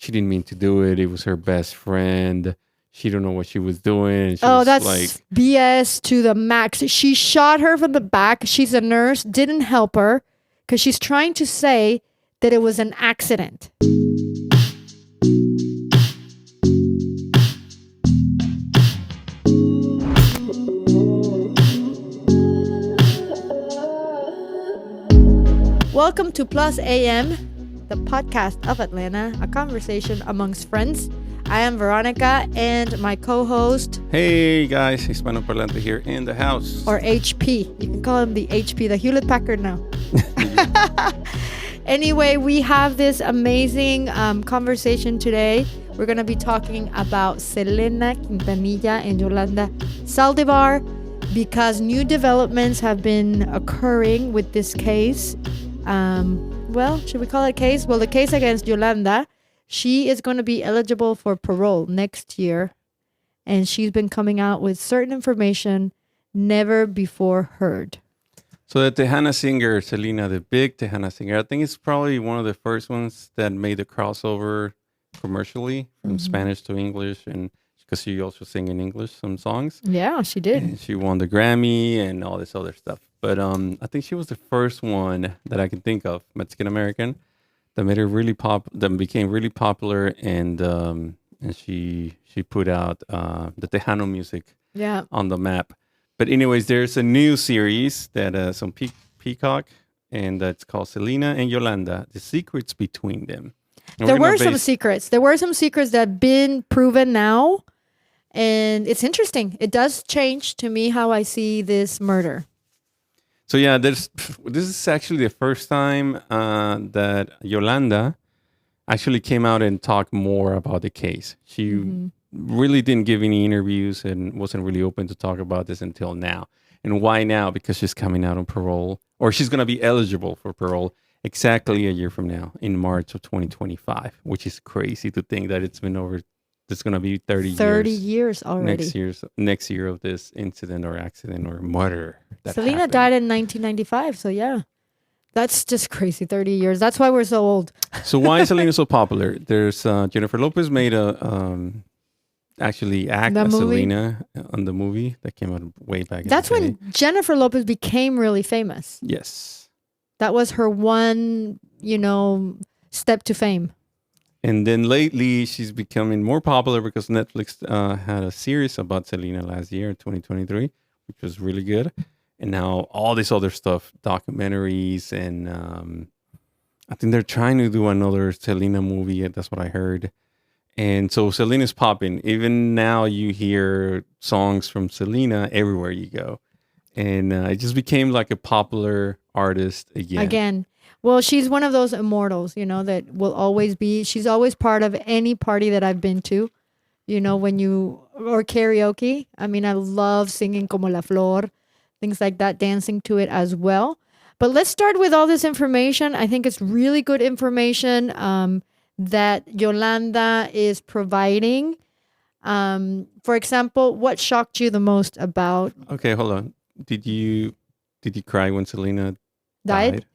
she didn't mean to do it. It was her best friend. She don't know what she was doing. She Oh, was that's like, BS to the max. She shot her from the back. She's a nurse, didn't help her because she's trying to say that it was an accident. Welcome to Plus AM, the podcast of Atlanta, a conversation amongst friends. I am Veronica and my co-host. hey guys, Hispano Parlante here in the house. Or HP. You can call him the HP, the Hewlett Packard now. Anyway, we have this amazing conversation today. We're going to be talking about Selena Quintanilla and Yolanda Saldívar because new developments have been occurring with this case. Well, should we call it a case? Well, the case against Yolanda, she is going to be eligible for parole next year. And she's been coming out with certain information never before heard. So the Tejano singer, Selena, the big Tejano singer, I think it's probably one of the first ones that made the crossover commercially from Spanish to English. And because she also sang in English some songs. Yeah, she did. And she won the Grammy and all this other stuff. But I think she was the first one that I can think of, Mexican American, that made her really that became really popular, and she put out the Tejano music on the map. But anyways, there's a new series that some Peacock, and it's called Selena and Yolanda: The Secrets Between Them. And There were some secrets that have been proven now, and it's interesting. It does change to me how I see this murder. So yeah, this is actually the first time that Yolanda actually came out and talked more about the case. She really didn't give any interviews and wasn't really open to talk about this until now. And why now? Because she's coming out on parole, or she's going to be eligible for parole exactly a year from now in March of 2025, which is crazy to think that it's been over. It's going to be 30 years already. Next year of this incident or accident or murder. Selena died in 1995, so yeah. That's just crazy, 30 years. That's why we're so old. So why is Selena so popular? There's Jennifer Lopez made a actually act as Selena on the movie that came out way back. That's when Jennifer Lopez became really famous. Yes. That was her one, step to fame. And then lately, she's becoming more popular because Netflix had a series about Selena last year, 2023, which was really good. And now all this other stuff, documentaries, and I think they're trying to do another Selena movie. That's what I heard. And so Selena's popping. Even now you hear songs from Selena everywhere you go. And it just became like a popular artist again. Well, she's one of those immortals, that will always be. She's always part of any party that I've been to, or karaoke. I mean, I love singing Como la Flor, things like that, dancing to it as well. But let's start with all this information. I think it's really good information that Yolanda is providing. For example, what shocked you the most about? Okay, hold on. Did you cry when Selena died?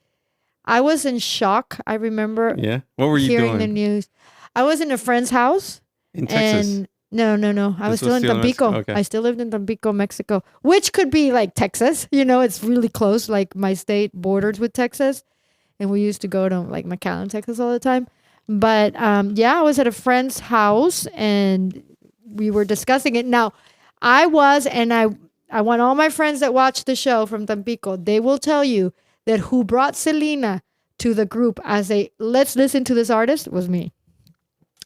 I was in shock. I remember What were you hearing doing? the news. I was in a friend's house. In Texas? And no. I was still in Tampico. Okay. I still lived in Tampico, Mexico, which could be like Texas. It's really close. Like my state borders with Texas. And we used to go to like McAllen, Texas all the time. But I was at a friend's house and we were discussing it. Now, I want all my friends that watch the show from Tampico, they will tell you that who brought Selena to the group as let's listen to this artist was me.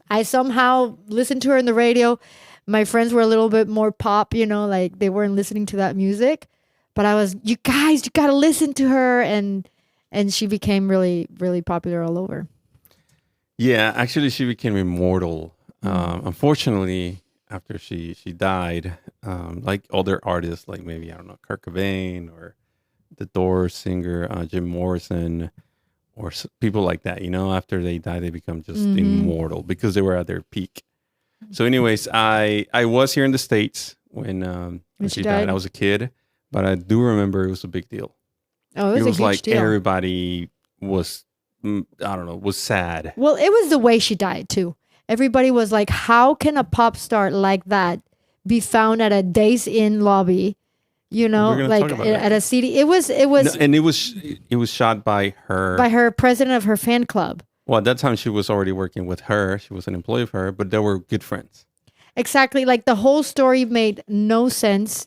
I somehow listened to her in the radio. My friends were a little bit more pop, like they weren't listening to that music. But I was, you guys, you got to listen to her. And she became really, really popular all over. Yeah, actually she became immortal. Unfortunately, after she died, like other artists, like maybe, I don't know, Kurt Cobain or the Doors singer Jim Morrison, or people like that, after they die, they become just immortal because they were at their peak. So anyways, I was here in the States when she died. I was a kid, but I do remember it was a big deal. Oh, it was a huge like deal. Everybody was, I don't know, was sad. Well, it was the way she died too. everybody was like, how can a pop star like that be found at a Days Inn lobby? You know, We're gonna like talk about at that. a CD. It was No, and it was shot by her. by her president of her fan club. Well, at that time she was already working with her. She was an employee of her, but they were good friends. Exactly. Like the whole story made no sense,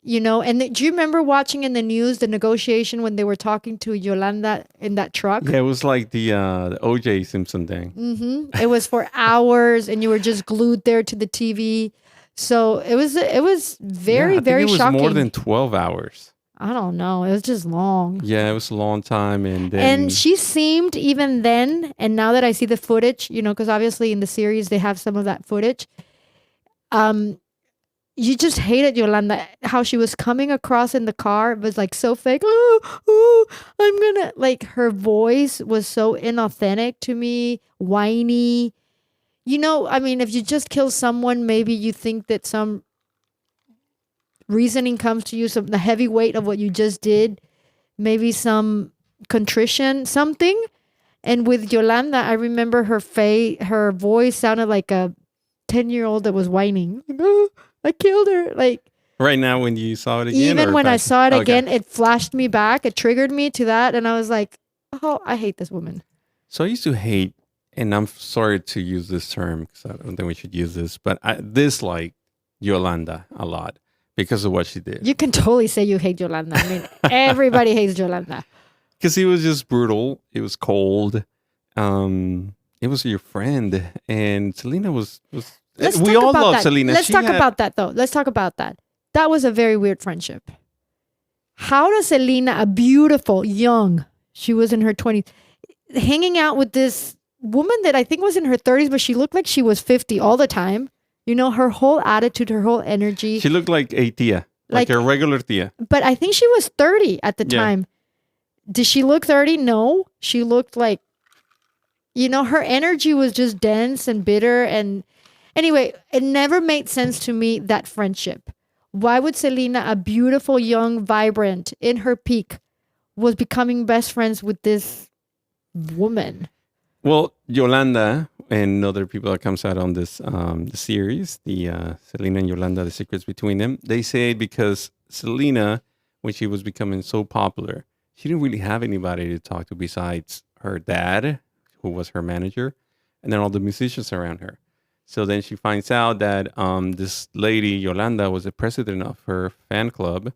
you know. And do you remember watching in the news the negotiation when they were talking to Yolanda in that truck? Yeah, it was like the OJ Simpson thing. It was for hours, and you were just glued there to the TV. So it was very, Yeah, I think very it was shocking. more than 12 hours. I don't know. It was just long. Yeah, it was a long time, and then And she seemed even then, and now that I see the footage, you know, because obviously in the series they have some of that footage. You just hated Yolanda, how she was coming across in the car. It was like so fake. Oh, I'm gonna, like, her voice was so inauthentic to me, whiny. You know, I mean, if you just kill someone, maybe you think that some reasoning comes to you, some the heavy weight of what you just did, maybe some contrition, something. And with Yolanda, I remember her voice sounded like a 10-year-old that was whining. Like, oh, I killed her. Like, right now when you saw it again, even or when I back- saw it Okay. again, it flashed me back. It triggered me to that. And I was like, oh, I hate this woman. So I used to hate, and I'm sorry to use this term because I don't think we should use this, but I dislike Yolanda a lot because of what she did. You can totally say you hate Yolanda. I mean, everybody hates Yolanda. Because he was just brutal. It was cold. It was your friend, and Selena was. We all love that. Selena. Let's talk about that, though. Let's talk about that. That was a very weird friendship. How does Selena, a beautiful, young, she was in her 20s, hanging out with this woman that I think was in her 30s, but she looked like she was 50 all the time. You know, her whole attitude, her whole energy. She looked like a tia, like a regular tia. But I think she was 30 at the Yeah. time. Did she look 30? No. She looked like, you know, her energy was just dense and bitter. And anyway, it never made sense to me, that friendship. Why would Selena, a beautiful, young, vibrant, in her peak, was becoming best friends with this woman? Well, Yolanda and other people that comes out on this the series, the Selena and Yolanda, the secrets between them, they say because Selena, when she was becoming so popular, she didn't really have anybody to talk to besides her dad, who was her manager, and then all the musicians around her. So then she finds out that this lady, Yolanda, was the president of her fan club,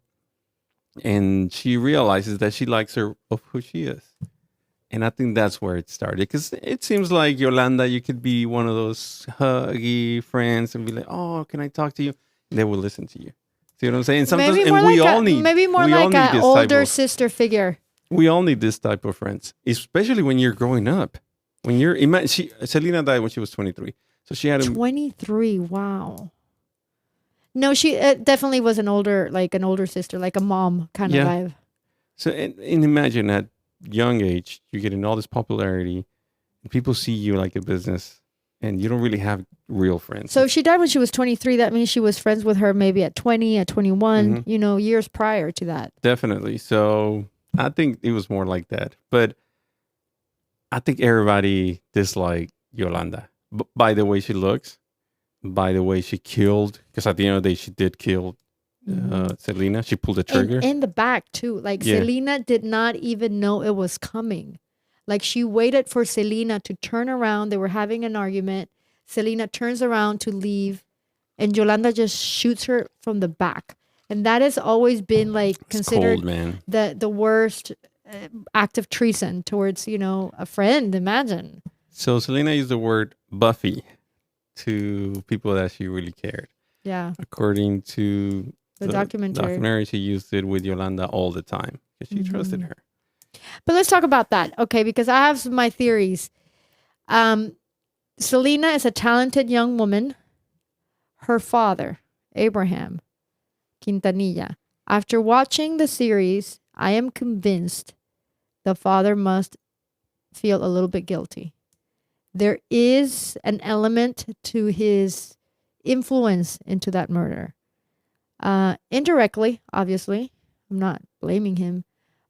and she realizes that she likes her of who she is. And I think that's where it started. Because it seems like Yolanda, you could be one of those huggy friends and be like, "Oh, can I talk to you?" And they will listen to you. See what I'm saying? Sometimes, Maybe and more we like all need an this older type sister figure. we all need this type of friends, especially when you're growing up. When you're Selena died when she was 23, so she had 23. Wow. No, she definitely was an older sister, like a mom kind of vibe. So and imagine at young age, you're getting all this popularity, and people see you like a business, and you don't really have real friends. So if she died when she was 23, that means she was friends with her maybe at 20, at 21, Mhm. you know, years prior to that. Definitely. So I think it was more like that. But I think everybody disliked Yolanda by the way she looks, by the way she killed, because at the end of the day, she did kill Selena. She pulled the trigger. In the back, too. Like, Yeah. Selena did not even know it was coming. Like, she waited for Selena to turn around. They were having an argument. Selena turns around to leave, and Yolanda just shoots her from the back. And that has always been, like, It's considered cold, man. the worst act of treason towards, you know, a friend. Imagine. So Selena used the word Buffy to people that she really cared. Yeah. According to The documentary. she used it with Yolanda all the time because she trusted her. But let's talk about that, okay? Because I have my theories. Selena is a talented young woman. Her father, Abraham Quintanilla, after watching the series, I am convinced the father must feel a little bit guilty. There is an element to his influence into that murder. Indirectly, obviously. I'm not blaming him.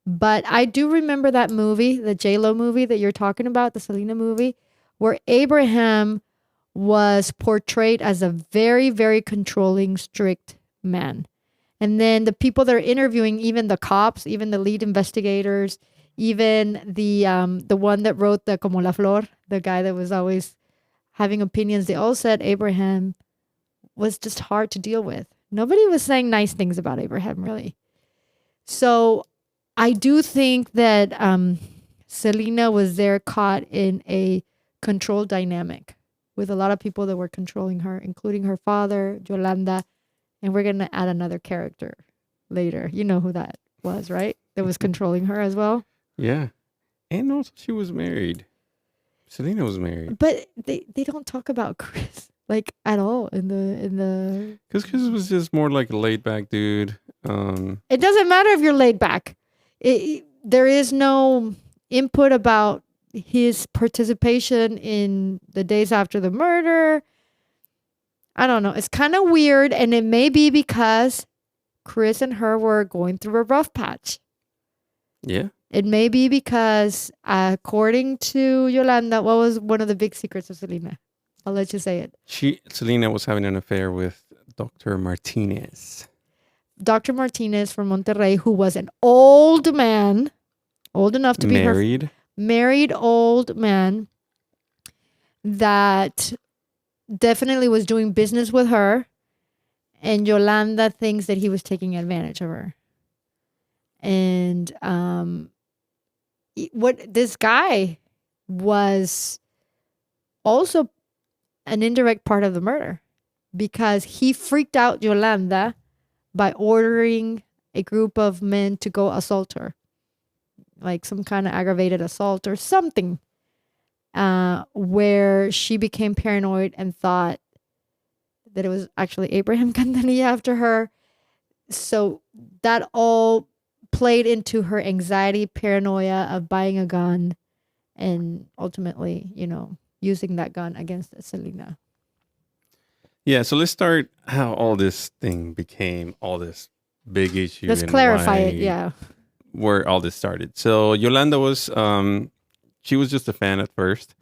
But I do remember that movie, the J-Lo movie that you're talking about, the Selena movie, where Abraham was portrayed as a very, very controlling, strict man. And then the people that are interviewing, even the cops, even the lead investigators, even the one that wrote the Como la Flor, the guy that was always having opinions, they all said Abraham was just hard to deal with. Nobody was saying nice things about Abraham, really. So I do think that Selena was there caught in a control dynamic with a lot of people that were controlling her, including her father, Yolanda, and we're going to add another character later. You know who that was, right? That was controlling her as well. Yeah. And also she was married. Selena was married. But they don't talk about Chris like at all in the Because Chris was just more like a laid back dude. It doesn't matter if you're laid back. There is no input about his participation in the days after the murder. I don't know. It's kind of weird, and it may be because Chris and her were going through a rough patch. Yeah. It may be because, according to Yolanda, what was one of the big secrets of Selena? I'll let you say it. Selena was having an affair with Dr. Martinez. Dr. Martinez from Monterrey, who was an old man, old enough to be married. Married old man that definitely was doing business with her, and Yolanda thinks that he was taking advantage of her. And what this guy was also an indirect part of the murder, because he freaked out Yolanda by ordering a group of men to go assault her, like some kind of aggravated assault or something, where she became paranoid and thought that it was actually Abraham Quintanilla after her. So that all played into her anxiety, paranoia of buying a gun and ultimately, using that gun against Selena. Yeah, so let's start how all this thing became all this big issue. Let's clarify it, yeah. Where all this started. So Yolanda was, she was just a fan at first.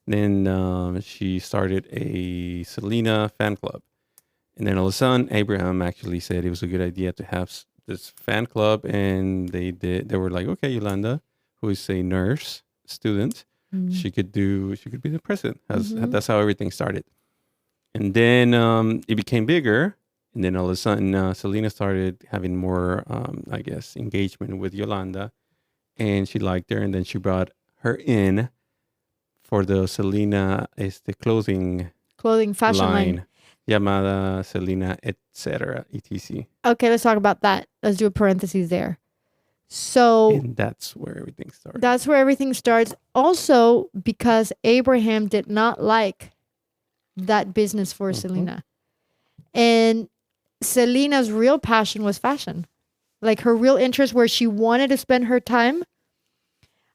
Then she started a Selena fan club. And then all of a sudden, Abraham actually said it was a good idea to have this fan club. And they were like, okay, Yolanda, who is a nurse student, she could be the president. That's how everything started. And then it became bigger. And then all of a sudden, Selena started having more, engagement with Yolanda. And she liked her. And then she brought her in for the Selena clothing fashion line. Llamada Selena, etc. etc. Okay, let's talk about that. Let's do a parenthesis there. So and that's where everything started. That's where everything starts. Also, because Abraham did not like that business for Selena. And Selena's real passion was fashion. Like her real interest, where she wanted to spend her time.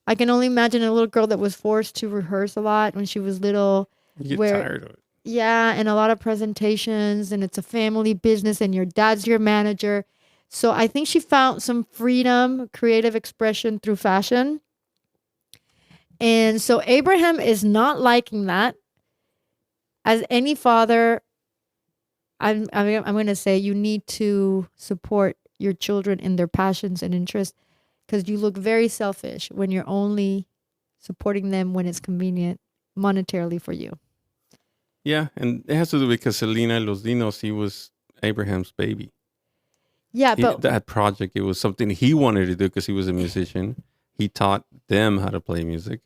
I can only imagine a little girl that was forced to rehearse a lot when she was little. You get tired of it. Yeah, and a lot of presentations, and it's a family business, and your dad's your manager. So I think she found some freedom, creative expression through fashion. And so Abraham is not liking that. As any father, I'm going to say you need to support your children in their passions and interests, because you look very selfish when you're only supporting them when it's convenient monetarily for you. Yeah, and it has to do because Selena Los Dinos, he was Abraham's baby. Yeah, but that project, it was something he wanted to do because he was a musician. He taught them how to play music.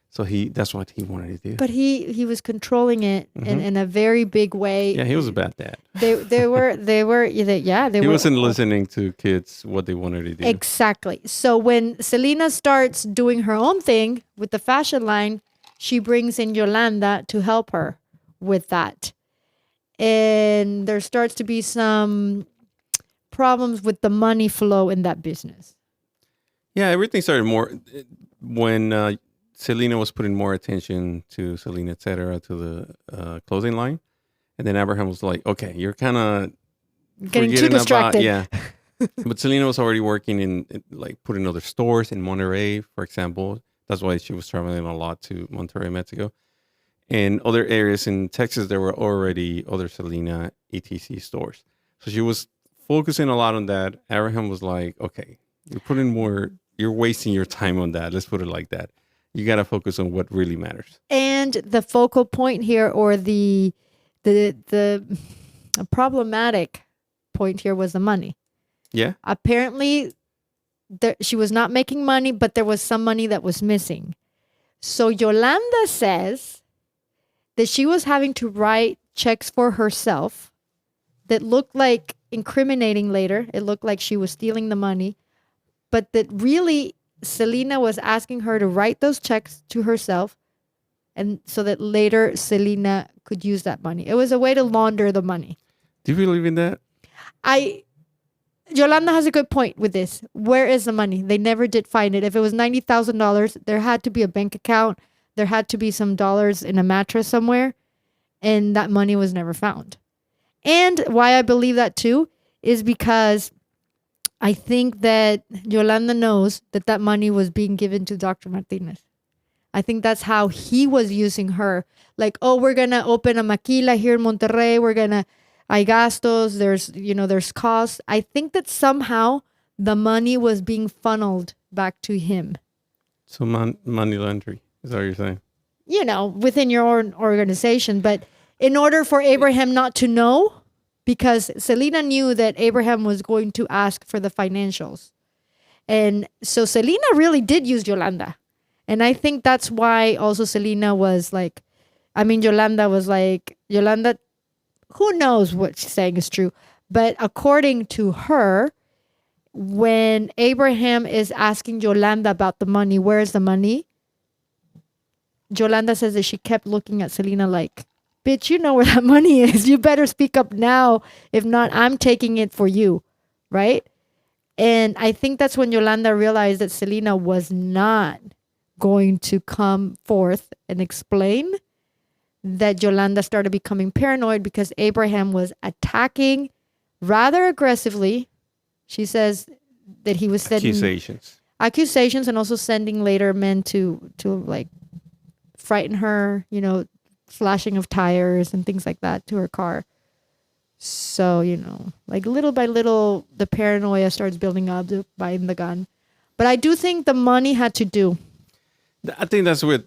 So that's what he wanted to do. But he was controlling it in a very big way. Yeah, he was a bad dad. They wasn't listening to kids what they wanted to do. Exactly. So when Selena starts doing her own thing with the fashion line, she brings in Yolanda to help her with that. And there starts to be some problems with the money flow in that business. Yeah, everything started more when Selena was putting more attention to Selena, etc., to the clothing line. And then Abraham was like, okay, you're kind of getting too distracted. Yeah. But Selena was already working in like putting other stores in Monterrey, for example. That's why she was traveling a lot to Monterrey, Mexico. In other areas in Texas, there were already other Selena ETC stores. So she was focusing a lot on that. Abraham was like, okay, you're wasting your time on that. Let's put it like that. You got to focus on what really matters. And the focal point here, or the problematic point here, was the money. Yeah. Apparently, she was not making money, but there was some money that was missing. So Yolanda says that she was having to write checks for herself that looked like incriminating later. It looked like she was stealing the money, but that really Selena was asking her to write those checks to herself, and so that later Selena could use that money. It was a way to launder the money. Do you believe in that? Yolanda has a good point with this. Where is the money? They never did find it. If it was $90,000, there had to be a bank account. There had to be some dollars in a mattress somewhere, and that money was never found. And why I believe that too is because I think that Yolanda knows that that money was being given to Dr. Martinez. I think that's how he was using her. Like, oh, we're going to open a maquila here in Monterrey. We're going to, hay gastos, there's costs. I think that somehow the money was being funneled back to him. So money laundering, is that what you're saying? Within your own organization. But in order for Abraham not to know, because Selena knew that Abraham was going to ask for the financials. And so Selena really did use Yolanda. And I think that's why also Selena was like, Yolanda was like, Yolanda, who knows what she's saying is true. But according to her, when Abraham is asking Yolanda about the money, where's the money? Yolanda says that she kept looking at Selena like, bitch, you know where that money is. You better speak up now. If not, I'm taking it for you. Right? And I think that's when Yolanda realized that Selena was not going to come forth and explain, that Yolanda started becoming paranoid because Abraham was attacking rather aggressively. She says that he was sending accusations and also sending later men to like frighten her, flashing of tires and things like that to her car. So, like little by little, the paranoia starts building up, buying the gun. But I do think the money had to do. I think that's what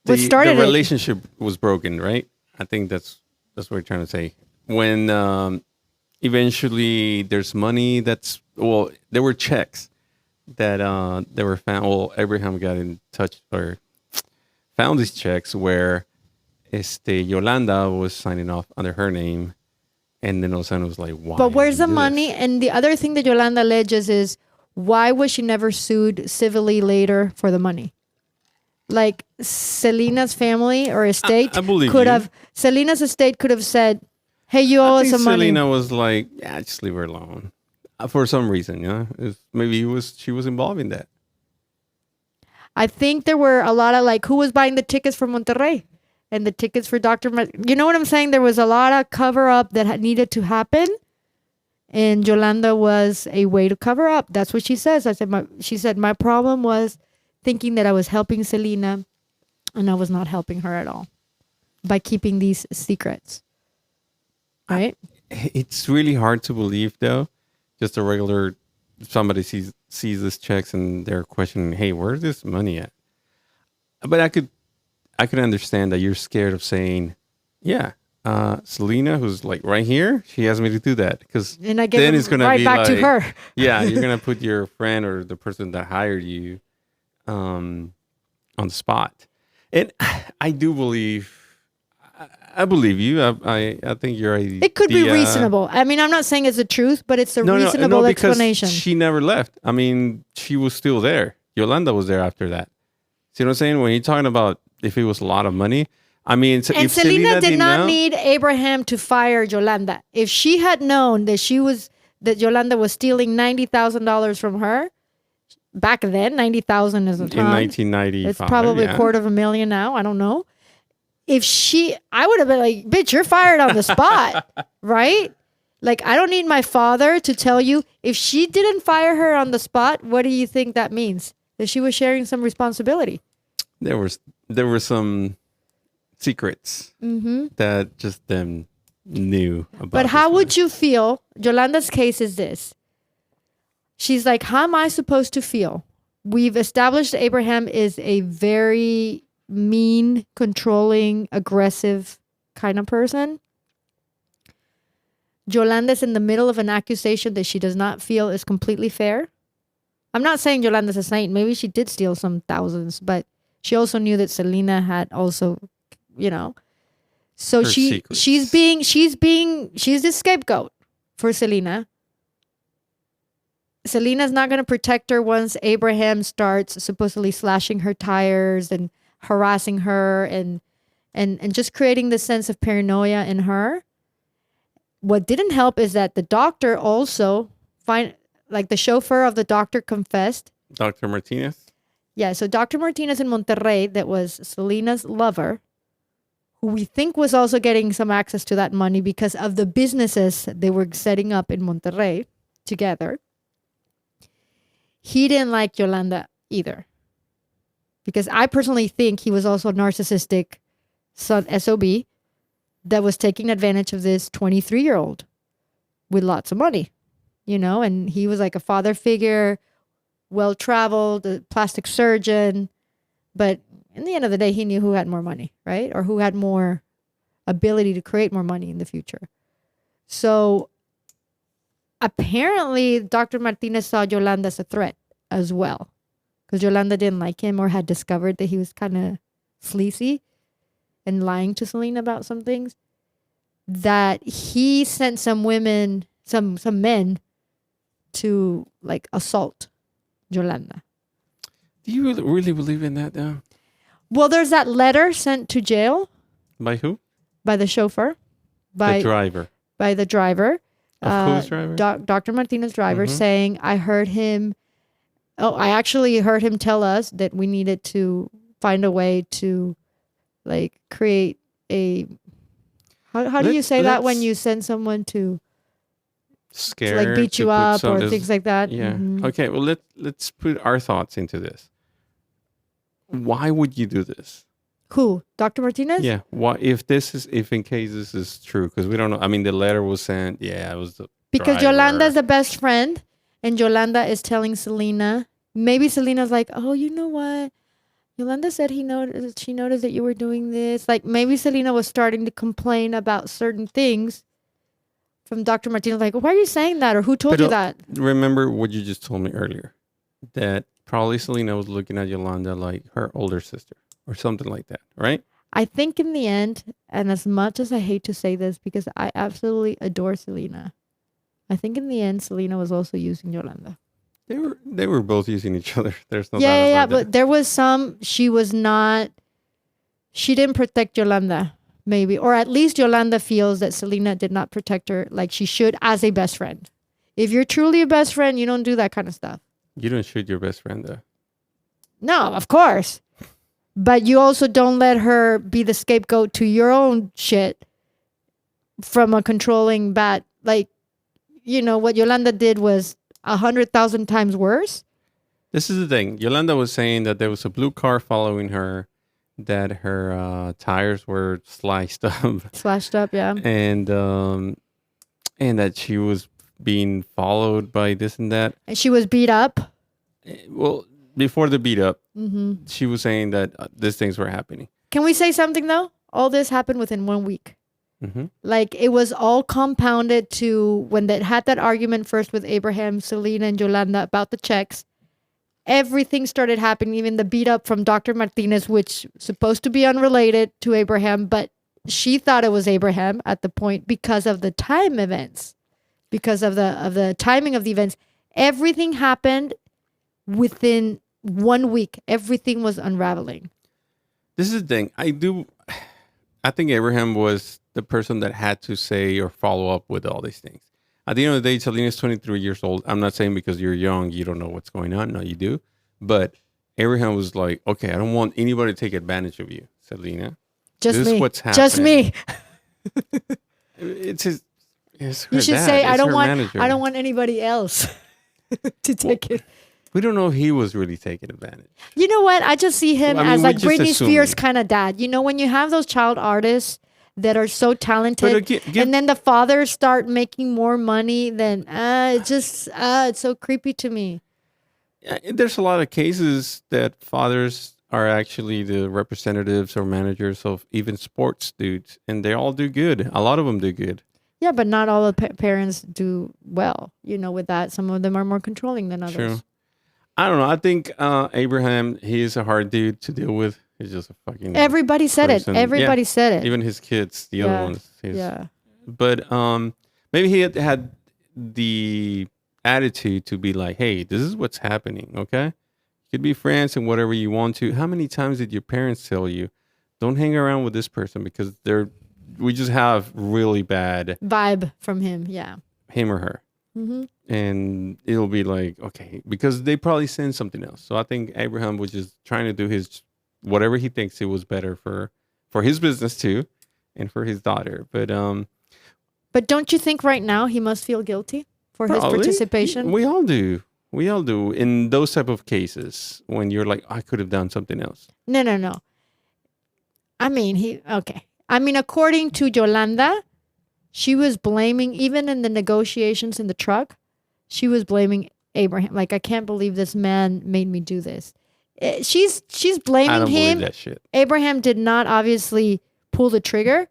the relationship was broken, right? I think that's what we're trying to say. When eventually there's money there were checks that they were found. Well, Abraham got in touch or found these checks where Yolanda was signing off under her name, and then all of a sudden it was like, why? But where's the money? And the other thing that Yolanda alleges is, why was she never sued civilly later for the money? Like Selena's family or estate Selena's estate could have said, hey, you owe us some money. Selena was like, yeah, just leave her alone. For some reason, maybe she was involved in that. I think there were a lot of like, who was buying the tickets for Monterrey and the tickets for Dr. You know what I'm saying? There was a lot of cover up that needed to happen. And Yolanda was a way to cover up. That's what she says. She said, my problem was thinking that I was helping Selena, and I was not helping her at all by keeping these secrets. Right? It's really hard to believe, though. Just a regular, somebody sees these checks and they're questioning, hey, where's this money at? But I could understand that you're scared of saying, yeah, Selena, who's like right here, she asked me to do that, because then it's going to be back like, to her. Yeah, you're going to put your friend or the person that hired you on the spot. And I do believe, I believe you. I think you're right. It could be reasonable. I'm not saying it's the truth, but it's a reasonable explanation. She never left. She was still there. Yolanda was there after that. See what I'm saying? When you're talking about if it was a lot of money, and if Selena did not need Abraham to fire Yolanda. If she had known that Yolanda was stealing $90,000 from her, back then, 90,000 is a ton. In 1995. It's probably $250,000 now. I don't know. I would have been like, bitch, you're fired on the spot, right? Like, I don't need my father to tell you. If she didn't fire her on the spot, what do you think that means? That she was sharing some responsibility. There were some secrets Mm-hmm. that just them knew about. But how this would man. you feel? Yolanda's case is this. She's like, how am I supposed to feel? We've established Abraham is a very mean, controlling, aggressive kind of person. Yolanda's in the middle of an accusation that she does not feel is completely fair. I'm not saying Yolanda's a saint. Maybe she did steal some thousands, but she also knew that Selena had also, you know. So Her secrets. she's the scapegoat for Selena. Selena's not going to protect her once Abraham starts supposedly slashing her tires and harassing her and just creating this sense of paranoia in her. What didn't help is that the doctor also the chauffeur of the doctor confessed. Dr. Martinez. Yeah, so Dr. Martinez in Monterrey, that was Selena's lover, who we think was also getting some access to that money because of the businesses they were setting up in Monterrey together. He didn't like Yolanda either. Because I personally think he was also a narcissistic SOB that was taking advantage of this 23-year-old with lots of money, and he was like a father figure, well-traveled, a plastic surgeon. But in the end of the day, he knew who had more money, right? Or who had more ability to create more money in the future. So apparently, Dr. Martinez saw Yolanda as a threat as well. Because Yolanda didn't like him or had discovered that he was kind of sleazy and lying to Selena about some things. That he sent some women, some men to like assault Yolanda. Do you really believe in that now? Well, there's that letter sent to jail. By who? By the chauffeur. The driver. By the driver. Of whose driver? Dr. Martinez's driver saying, I actually heard him tell us that we needed to find a way to like create a, how do you say that when you send someone to scare, like beat you up or things like that? Yeah. Mm-hmm. Okay. Well, let's put our thoughts into this. Why would you do this? Who? Dr. Martinez? Yeah. Why? If in case this is true, because we don't know. I mean, the letter was sent. Yeah, it was the because driver. Yolanda's the best friend, and Yolanda is telling Selena. Maybe Selena's like, oh, you know what? Yolanda said she noticed that you were doing this. Like maybe Selena was starting to complain about certain things from Dr. Martinez. Like, why are you saying that? Or who told you that? Remember what you just told me earlier. That probably Selena was looking at Yolanda like her older sister or something like that, right? I think in the end, and as much as I hate to say this because I absolutely adore Selena, I think in the end, Selena was also using Yolanda. They were both using each other. There's no doubt yeah, about that. But there was she didn't protect Yolanda, maybe. Or at least Yolanda feels that Selena did not protect her like she should as a best friend. If you're truly a best friend, you don't do that kind of stuff. You don't shoot your best friend, though. No, of course. But you also don't let her be the scapegoat to your own shit from a controlling bad. Like, what Yolanda did was 100,000 times worse. This is the thing. Yolanda was saying that there was a blue car following her, that her tires were slashed up, yeah. And that she was being followed by this and that. And she was beat up. Well, before the beat up, she was saying that these things were happening. Can we say something though? All this happened within 1 week. Like it was all compounded to when they had that argument first with Abraham, Selena, and Yolanda about the checks. Everything started happening, even the beat up from Dr. Martinez, which supposed to be unrelated to Abraham, but she thought it was Abraham at the point because of the time events, because of the timing of the events. Everything happened within 1 week. Everything was unraveling. This is the thing. I think Abraham was the person that had to say or follow up with all these things. At the end of the day, Selena's 23 years old. I'm not saying because you're young, you don't know what's going on. No, you do. But Abraham was like, okay, I don't want anybody to take advantage of you, Selena. Just this me. Is what's happening. Just me. It's his. It's her you should dad. say, it's I don't her want. manager. I don't want anybody else to take it. we don't know if he was really taking advantage. You know what? I just see him I mean, as we're like just Britney Spears assuming. kind of dad. You know, when you have those child artists that are so talented, But again, and then the fathers start making more money, then it's so creepy to me. there's a lot of cases that fathers are actually the representatives or managers of even sports dudes, and they all do good. A lot of them do good. Yeah, but not all the parents do well. You know, with that, some of them are more controlling than True. others. I don't know. I think Abraham, he is a hard dude to deal with. He's just a fucking Everybody said it. person. Everybody said it. Even his kids, the other Yeah. ones. Yeah. But maybe he had the attitude to be like, hey, this is what's happening, okay? You could be friends and whatever you want to. How many times did your parents tell you, don't hang around with this person because we just have really bad Vibe from him. Yeah. him or her. Hmm. And it'll be like, okay, because they probably send something else. So I think Abraham was just trying to do his whatever he thinks it was better for his business too, and for his daughter. But don't you think right now he must feel guilty for his Probably. participation? We all do. We all do in those type of cases when you're like, I could have done something else. No. I mean, okay. I mean, according to Yolanda, she was blaming, even in the negotiations in the truck, she was blaming Abraham. Like, I can't believe this man made me do this. She's I blaming don't him. believe that shit. Abraham did not obviously pull the trigger,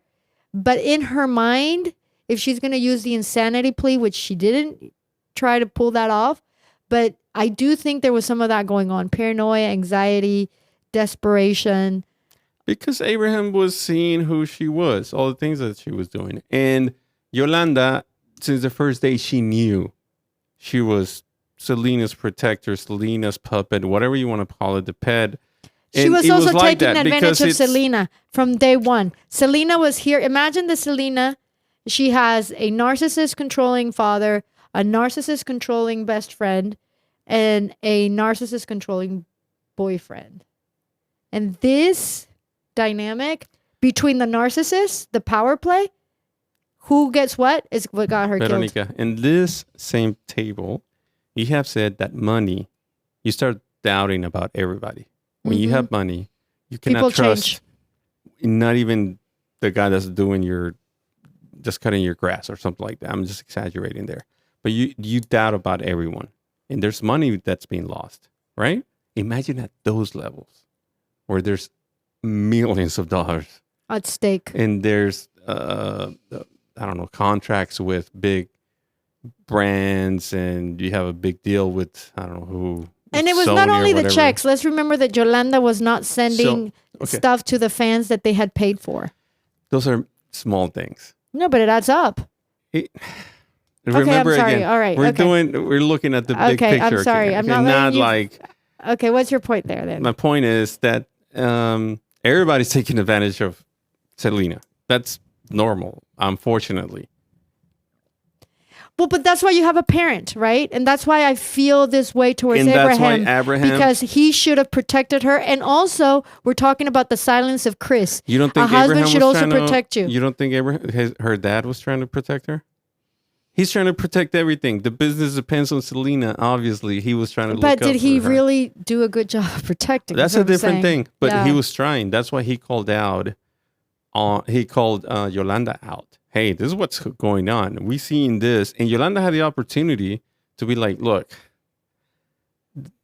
but in her mind, if she's going to use the insanity plea, which she didn't try to pull that off, but I do think there was some of that going on. Paranoia, anxiety, desperation. Because Abraham was seeing who she was, all the things that she was doing. And Yolanda, since the first day, she knew she was Selena's protector, Selena's puppet, whatever you want to call it, the pet. She And was it also like taking that advantage because of it's- Selena from day one. Selena was here. Imagine the Selena. She has a narcissist controlling father, a narcissist controlling best friend, and a narcissist controlling boyfriend. And this dynamic between the narcissist, the power play, who gets what, is what got her killed. Veronica, in this same table, you have said that money, you start doubting about everybody. When you have money, you cannot People trust change. not even the guy that's doing just cutting your grass or something like that. I'm just exaggerating there. But you doubt about everyone. And there's money that's being lost, right? Imagine at those levels where there's millions of dollars At stake. and there's I don't know, contracts with big brands, and you have a big deal with I don't know who. And it was Sony not or only the whatever. checks. Let's remember that Yolanda was not sending okay. stuff to the fans that they had paid for. Those are small things. No, but it adds up. Remember I'm sorry. again, All right, we're looking at the big Okay, picture. I'm sorry. again, I'm okay? not letting you- like Okay, what's your point there then? my point is that everybody's taking advantage of Selena. That's normal, unfortunately. Well, but that's why you have a parent, right? And that's why I feel this way towards And that's why Abraham. Abraham- Because he should have protected her. And also, we're talking about the silence of Chris. You don't think a husband Abraham should was also trying to- protect you. You don't think her dad was trying to protect her? He's trying to protect everything. The business depends on Selena. Obviously, he was trying to. But look did out he for her. really do a good job of protecting? That's is a what I'm different saying. thing. But Yeah. he was trying. That's why he called out. He called Yolanda out. Hey, this is what's going on. We seen this, and Yolanda had the opportunity to be like, "Look,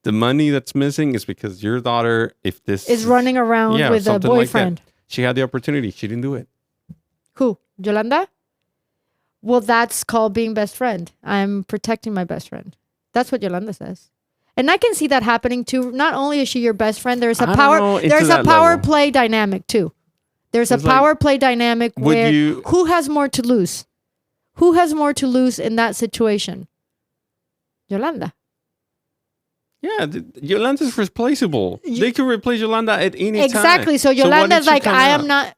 the money that's missing is because your daughter, if this Is running around yeah, with a something like that." boyfriend. She had the opportunity. She didn't do it. Who? Yolanda? Well, that's called being best friend. I'm protecting my best friend. That's what Yolanda says. And I can see that happening too. Not only is she your best friend, there's a I don't power know into there's a that power level. play dynamic too. There's a It's like, power play dynamic would where you- who has more to lose? Who has more to lose in that situation? Yolanda. Yeah, Yolanda's replaceable. They can replace Yolanda at any time. Exactly. So why Yolanda's did she like, come I am out? not,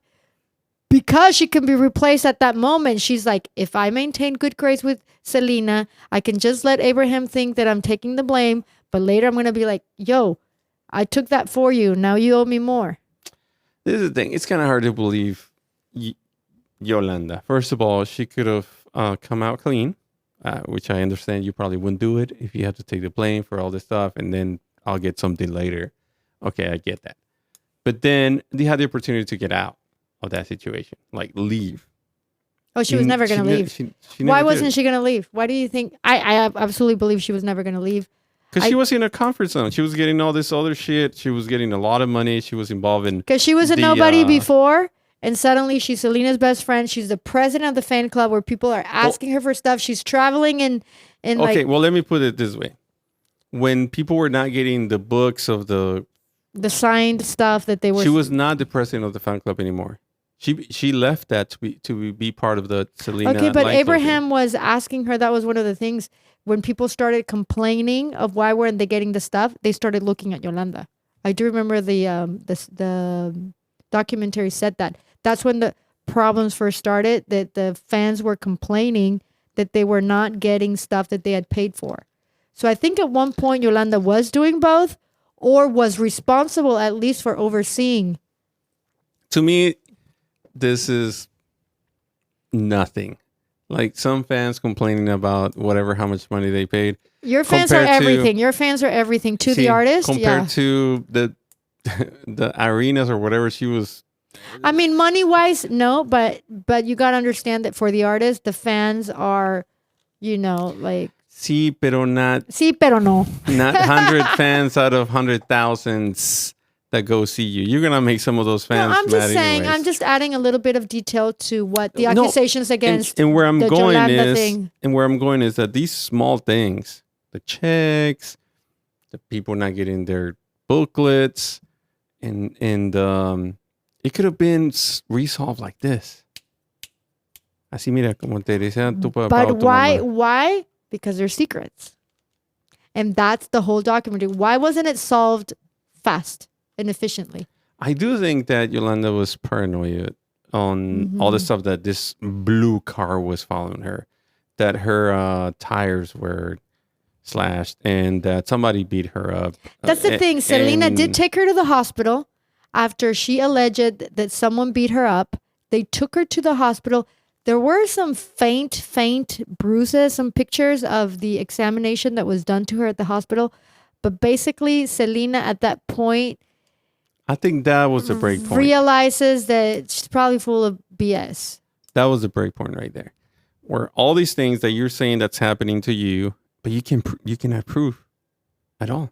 because she can be replaced at that moment. She's like, if I maintain good grades with Selena, I can just let Abraham think that I'm taking the blame. But later I'm going to be like, yo, I took that for you. Now you owe me more. This is the thing. It's kind of hard to believe Yolanda. First of all, she could have come out clean which I understand you probably wouldn't do it if you have to take the plane for all this stuff, and then I'll get something later. Okay, I get that. But then they had the opportunity to get out of that situation, like leave. Oh, she was never going to leave. She Why never wasn't did. she going to leave? Why do you think? I absolutely believe she was never going to leave. Because she was in a comfort zone. She was getting all this other shit. She was getting a lot of money. She was involved in. Because she was a nobody before, and suddenly she's Selena's best friend. She's the president of the fan club where people are asking her for stuff. She's traveling in okay, like. Well, let me put it this way. When people were not getting the books of the signed stuff that they were. She was not the president of the fan club anymore. She left that to be part of the Selena. Okay, but line Abraham was asking her. That was one of the things when people started complaining of why weren't they getting the stuff. They started looking at Yolanda. I do remember the documentary said that. That's when the problems first started. That the fans were complaining that they were not getting stuff that they had paid for. So I think at one point Yolanda was doing both, or was responsible at least for overseeing. To me, this is nothing. Like some fans complaining about whatever, how much money they paid. Your fans are everything. Your fans are everything to the artist. Compared to the arenas or whatever she was. I mean, money wise, no, but you got to understand that for the artist, the fans are, like. Sí, pero not. Sí, pero no. Not 100 fans out of 100,000 that go see you. You're gonna make some of those fans. No, I'm just saying. Anyways. I'm just adding a little bit of detail to what the accusations against. And where I'm the going Yolanda is, thing. and where I'm going is that these small things, the checks, the people not getting their booklets, and it could have been resolved like this. Así mira como te decía tu papá. But why? Because they're secrets. And that's the whole documentary. Why wasn't it solved fast and efficiently? I do think that Yolanda was paranoid on all the stuff that this blue car was following her, that her tires were slashed, and that somebody beat her up. That's the thing. Selena did take her to the hospital after she alleged that someone beat her up. They took her to the hospital. There were some faint bruises, some pictures of the examination that was done to her at the hospital. But basically, Selena at that point, I think that was the break point. Realizes that she's probably full of BS. That was the break point right there. Where all these things that you're saying that's happening to you, but you cannot prove at all.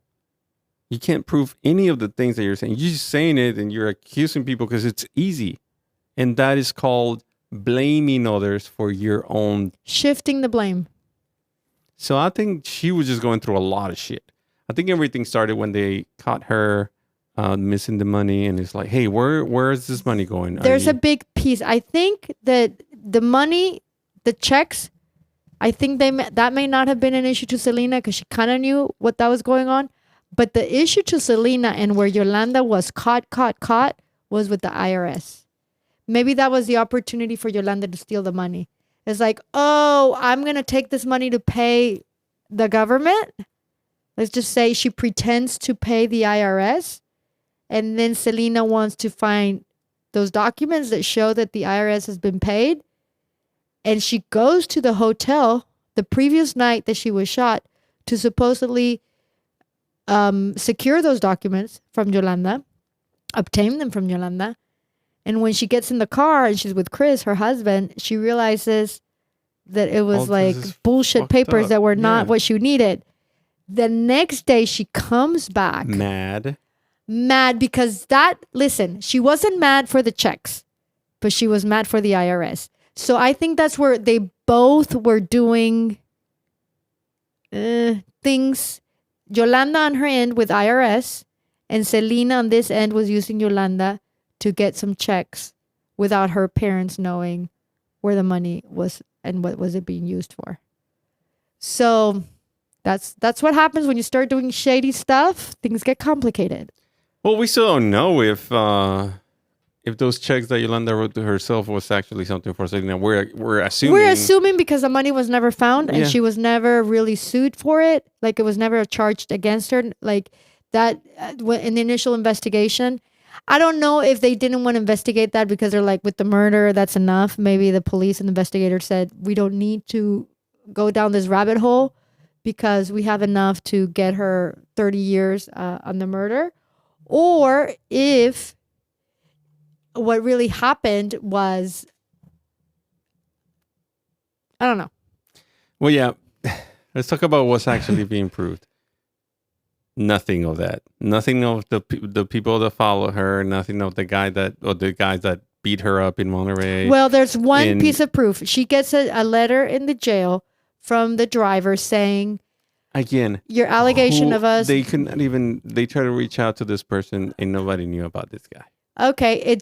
You can't prove any of the things that you're saying. You're just saying it and you're accusing people because it's easy. And that is called blaming others for your own. Shifting the blame. So I think she was just going through a lot of shit. I think everything started when they caught her missing the money, and it's like, hey, where is this money going? There's a big piece. I think that the money, the checks, I think that may not have been an issue to Selena because she kind of knew what that was going on. But the issue to Selena and where Yolanda was caught was with the IRS. Maybe that was the opportunity for Yolanda to steal the money. It's like, oh, I'm going to take this money to pay the government. Let's just say she pretends to pay the IRS. And then Selena wants to find those documents that show that the IRS has been paid. And she goes to the hotel the previous night that she was shot to supposedly secure those documents from Yolanda, obtain them from Yolanda. And when she gets in the car and she's with Chris, her husband, she realizes that it was like bullshit papers that were not what she needed. The next day she comes back. Mad because listen, she wasn't mad for the checks, but she was mad for the IRS. So I think that's where they both were doing things. Yolanda on her end with IRS, and Selena on this end was using Yolanda to get some checks without her parents knowing where the money was and what was it being used for. So that's what happens when you start doing shady stuff. Things get complicated. Well, we still don't know if those checks that Yolanda wrote to herself was actually something for Selena. We're assuming. We're assuming because the money was never found and she was never really sued for it. Like it was never charged against her. Like that in the initial investigation. I don't know if they didn't want to investigate that because they're like, with the murder, that's enough. Maybe the police and investigators said, we don't need to go down this rabbit hole because we have enough to get her 30 years on the murder, or if what really happened was, I don't know. Well, yeah. Let's talk about what's actually being proved. Nothing of that. Nothing of the people that follow her. Nothing of the guys that beat her up in Monterey. Well, there's one piece of proof. She gets a letter in the jail from the driver saying, again, your allegation of us. They couldn't even. They tried to reach out to this person, and nobody knew about this guy. Okay,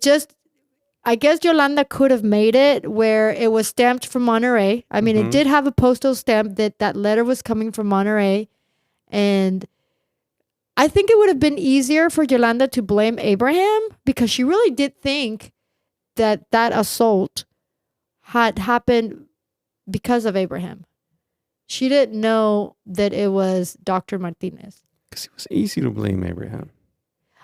I guess Yolanda could have made it where it was stamped from Monterey. I mean, it did have a postal stamp that letter was coming from Monterey, and I think it would have been easier for Yolanda to blame Abraham because she really did think that assault had happened because of Abraham. She didn't know that it was Dr. Martinez. Because it was easy to blame Abraham.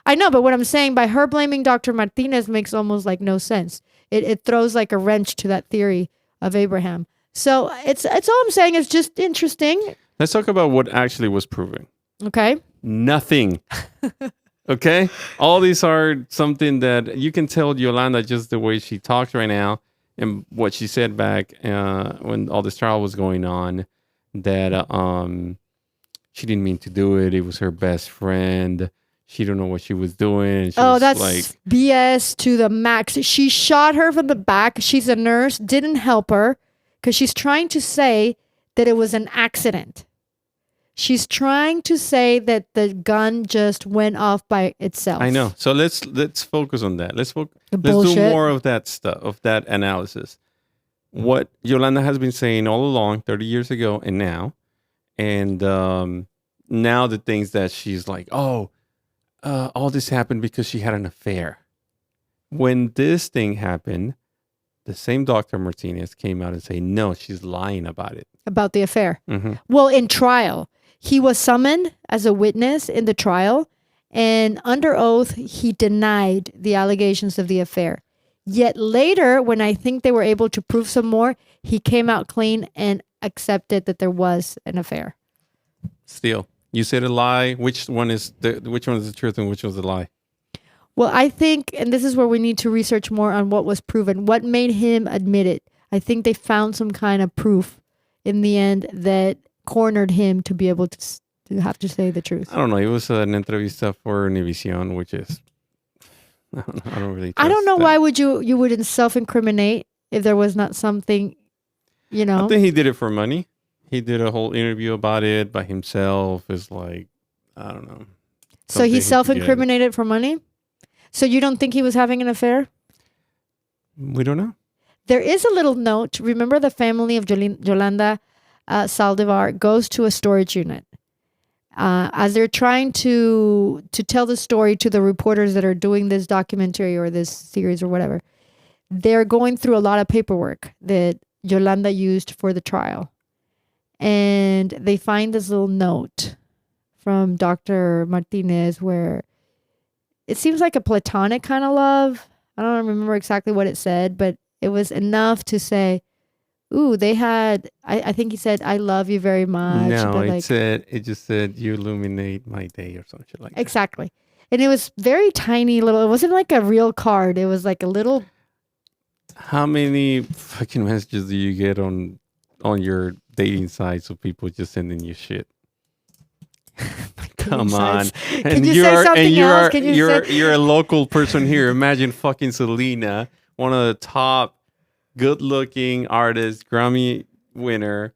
I know, but what I'm saying, by her blaming Dr. Martinez makes almost like no sense. It throws like a wrench to that theory of Abraham. So it's all I'm saying is just interesting. Let's talk about what actually was proven. Okay. Nothing. Okay? All these are something that you can tell Yolanda just the way she talks right now and what she said back when all this trial was going on, that she didn't mean to do it. It was her best friend. She don't know what she was doing. And she was that's like BS to the max. She shot her from the back. She's a nurse. Didn't help her because she's trying to say that it was an accident. She's trying to say that the gun just went off by itself. I know. So let's focus on that. Let's do more of that stuff, of that analysis. What Yolanda has been saying all along, 30 years ago and now. And now the things that she's like, all this happened because she had an affair. When this thing happened, the same Dr. Martinez came out and said, no, she's lying about it. About the affair. Mm-hmm. Well, in trial, he was summoned as a witness in the trial, and under oath, he denied the allegations of the affair. Yet later, when I think they were able to prove some more, he came out clean and accepted that there was an affair. Still, you said a lie. Which one is the truth and which was the lie? Well, I think, and this is where we need to research more on what was proven. What made him admit it? I think they found some kind of proof in the end that cornered him to be able to have to say the truth. I don't know. It was an entrevista for Univision, which is I don't really. I don't know that. why would you wouldn't self-incriminate if there was not something, you know. I think he did it for money. He did a whole interview about it by himself. It's like, I don't know. So he self-incriminated for money? So you don't think he was having an affair? We don't know. There is a little note. Remember, the family of Yolanda Saldívar goes to a storage unit. As they're trying to tell the story to the reporters that are doing this documentary or this series or whatever, they're going through a lot of paperwork that Yolanda used for the trial. And they find this little note from Dr. Martinez where it seems like a platonic kind of love. I don't remember exactly what it said, but it was enough to say, ooh, they had, I think he said, I love you very much. No, it just said, you illuminate my day or something like that. Exactly. And it was very tiny little, it wasn't like a real card. It was like a little. How many fucking messages do you get on your dating sites of people just sending you shit? Come on. Can you say something else? You're a local person here. Imagine fucking Selena, one of the top good-looking artists, Grammy winner.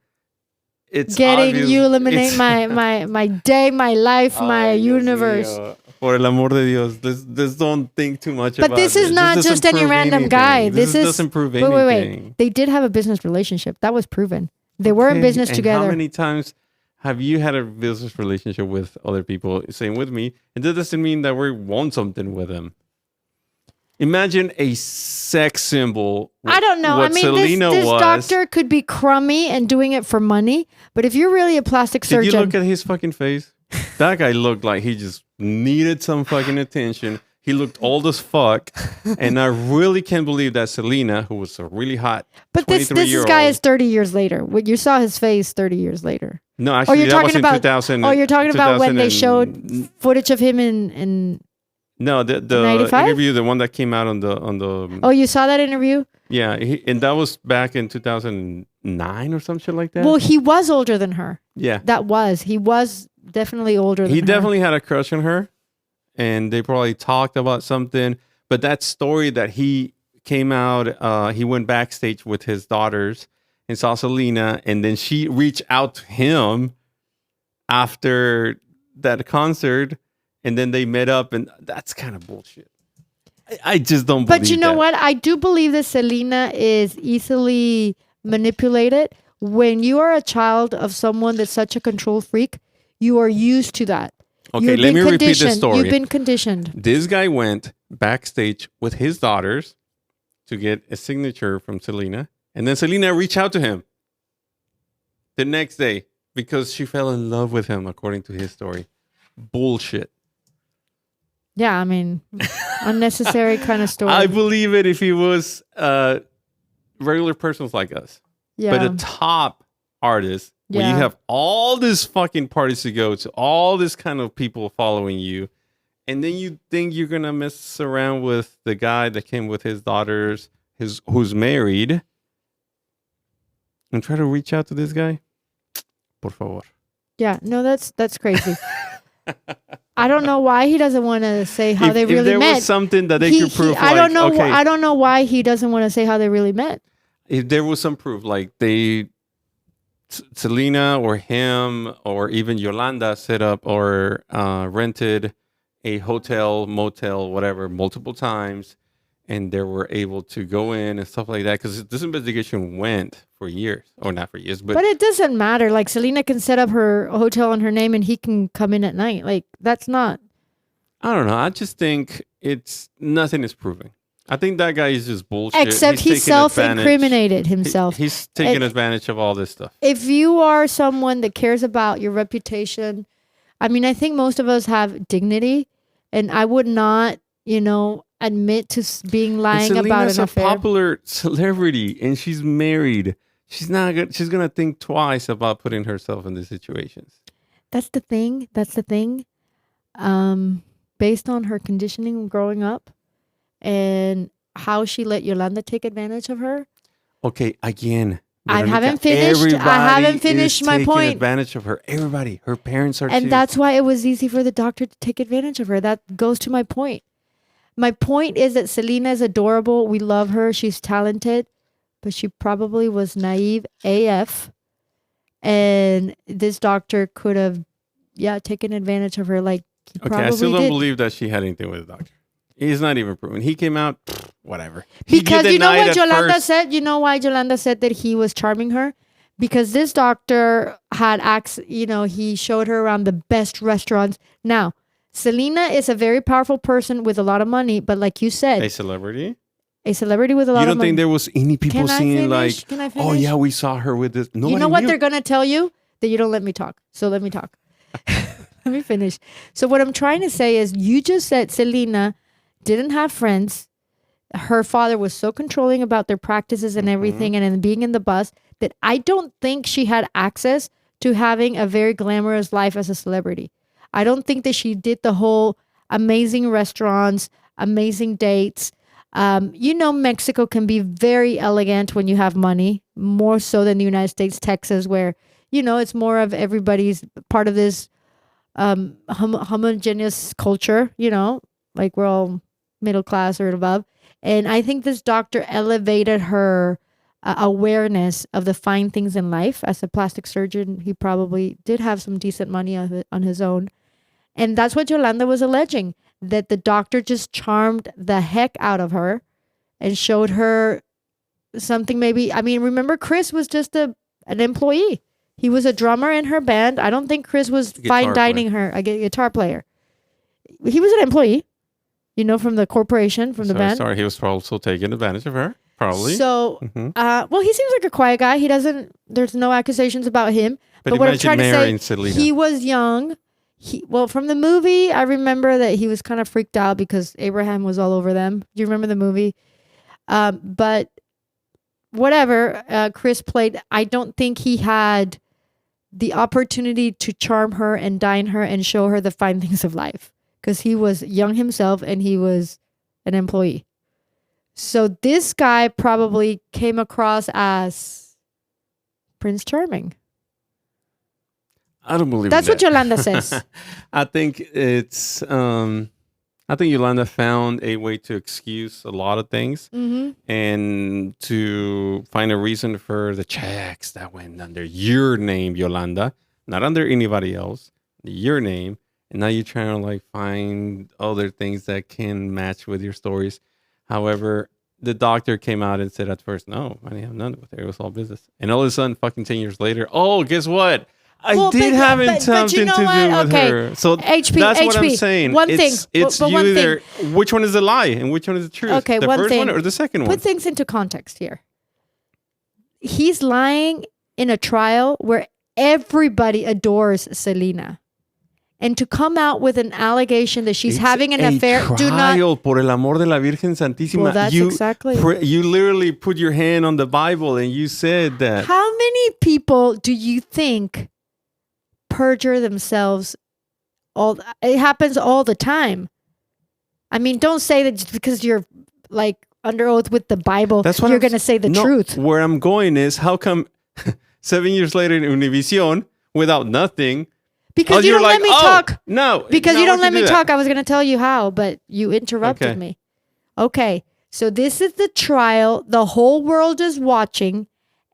It's getting obvious, you eliminate my day, my life, my universe. Mío. Por el amor de Dios, this don't think too much about it. But this is not just any random guy. This doesn't prove anything. Wait. They did have a business relationship. That was proven. They were in business together. How many times have you had a business relationship with other people? Same with me. And that doesn't mean that we want something with them. Imagine a sex symbol. I don't know. What Selena this doctor could be crummy and doing it for money. But if you're really a plastic surgeon. Did you look at his fucking face? That guy looked like he just needed some fucking attention. He looked old as fuck. And I really can't believe that Selena, who was a really hot But this 23-year-old. guy is 30 years later. When you saw his face 30 years later. No, actually, that was in 2000. Oh, you're talking about when they showed footage of him in No, the 95? interview, the one that came out on the. Oh, you saw that interview? Yeah, and that was back in 2009 or some shit like that. Well, he was older than her. Yeah, He was definitely older than her. he definitely had a crush on her, and they probably talked about something. But that story that he came out, he went backstage with his daughters and saw Selena, and then she reached out to him after that concert, and then they met up, and that's kind of bullshit. I just don't believe. But you know what? I do believe that Selena is easily manipulated. When you are a child of someone that's such a control freak, you are used to that. Okay, let me repeat this story. You've been conditioned. This guy went backstage with his daughters to get a signature from Selena, and then Selena reached out to him the next day because she fell in love with him, according to his story. Bullshit. Yeah, I mean, unnecessary kind of story. I believe it if he was regular persons like us. Yeah. But a top artist, when you have all these fucking parties to go to, all this kind of people following you, and then you think you're going to mess around with the guy that came with his daughters, who's married, and try to reach out to this guy? Por favor. Yeah, no, that's crazy. I don't know why he doesn't want to say how they really met. If there was something that they could prove, I don't know. I don't know why he doesn't want to say how they really met. If there was some proof, like Selena or him or even Yolanda set up or rented a hotel, motel, whatever, multiple times, and they were able to go in and stuff like that, because this investigation went for years, or not for years, but it doesn't matter. Like, Selena can set up her hotel in her name, and he can come in at night. Like, that's not. I don't know. I just think nothing is proving. I think that guy is just bullshit. Except he self-incriminated himself. He's taking advantage of all this stuff. If you are someone that cares about your reputation, I mean, I think most of us have dignity, and I would not, admit to being lying about an affair. Selena's a popular celebrity, and she's married. She's gonna think twice about putting herself in these situations. That's the thing. Based on her conditioning growing up, and how she let Yolanda take advantage of her. Okay, again. I haven't finished my point. Advantage of her. Everybody, her parents are and too. That's why it was easy for the doctor to take advantage of her. That goes to my point. My point is that Selena is adorable. We love her. She's talented, but she probably was naive AF. And this doctor could have, taken advantage of her. Like, okay, I still don't believe that she had anything with the doctor. He's not even proven. He came out, whatever. Because you know what Yolanda said? You know why Yolanda said that he was charming her? Because this doctor had he showed her around the best restaurants. Now, Selena is a very powerful person with a lot of money, but like you said, a celebrity with a lot of money. You don't think there was any people seeing like, Can I oh yeah, we saw her with this. Nobody you know what knew. They're going to tell you? That you don't let me talk. So let me talk. Let me finish. So what I'm trying to say is, you just said Selena didn't have friends. Her father was so controlling about their practices and everything, and then being in the bus, that I don't think she had access to having a very glamorous life as a celebrity. I don't think that she did the whole amazing restaurants, amazing dates. Mexico can be very elegant when you have money, more so than the United States, Texas, where, it's more of everybody's part of this homogeneous culture, like we're all middle class or above. And I think this doctor elevated her awareness of the fine things in life. As a plastic surgeon, he probably did have some decent money on his own. And that's what Yolanda was alleging, that the doctor just charmed the heck out of her and showed her something maybe. I mean, remember, Chris was just an employee. He was a drummer in her band. I don't think Chris was fine dining her, a guitar player. He was an employee, from the corporation, from the band. Sorry, he was also taking advantage of her, probably. So, well, he seems like a quiet guy. There's no accusations about him. But what I'm trying to say, Selena. He was young. from the movie, I remember that he was kind of freaked out because Abraham was all over them. Do you remember the movie? But whatever, Chris played, I don't think he had the opportunity to charm her and dine her and show her the fine things of life because he was young himself and he was an employee. So this guy probably came across as Prince Charming. I don't believe That's that. what Yolanda says. I think it's. I think Yolanda found a way to excuse a lot of things and to find a reason for the checks that went under your name, Yolanda, not under anybody else. Your name, and now you're trying to like find other things that can match with your stories. However, the doctor came out and said at first, "No, I didn't have none with it. It was all business." And all of a sudden, fucking 10 years later, oh, guess what? I did have something to do with her. So that's what I'm saying. One thing. It's you either, which one is the lie and which one is the truth? Okay, the first one or the second one? Put things into context here. He's lying in a trial where everybody adores Selena. And to come out with an allegation that she's having an affair, do not. Por el amor de la Virgen Santísima. Well, that's exactly. You literally put your hand on the Bible and you said that. How many people do you think perjure themselves? It happens all the time. I mean, don't say that just because you're like under oath with the Bible, you're going to say the truth. Where I'm going is, how come 7 years later in Univision, without nothing, because you don't let me talk. No. Because you don't let me talk. I was going to tell you how, but you interrupted me. Okay. So this is the trial. The whole world is watching.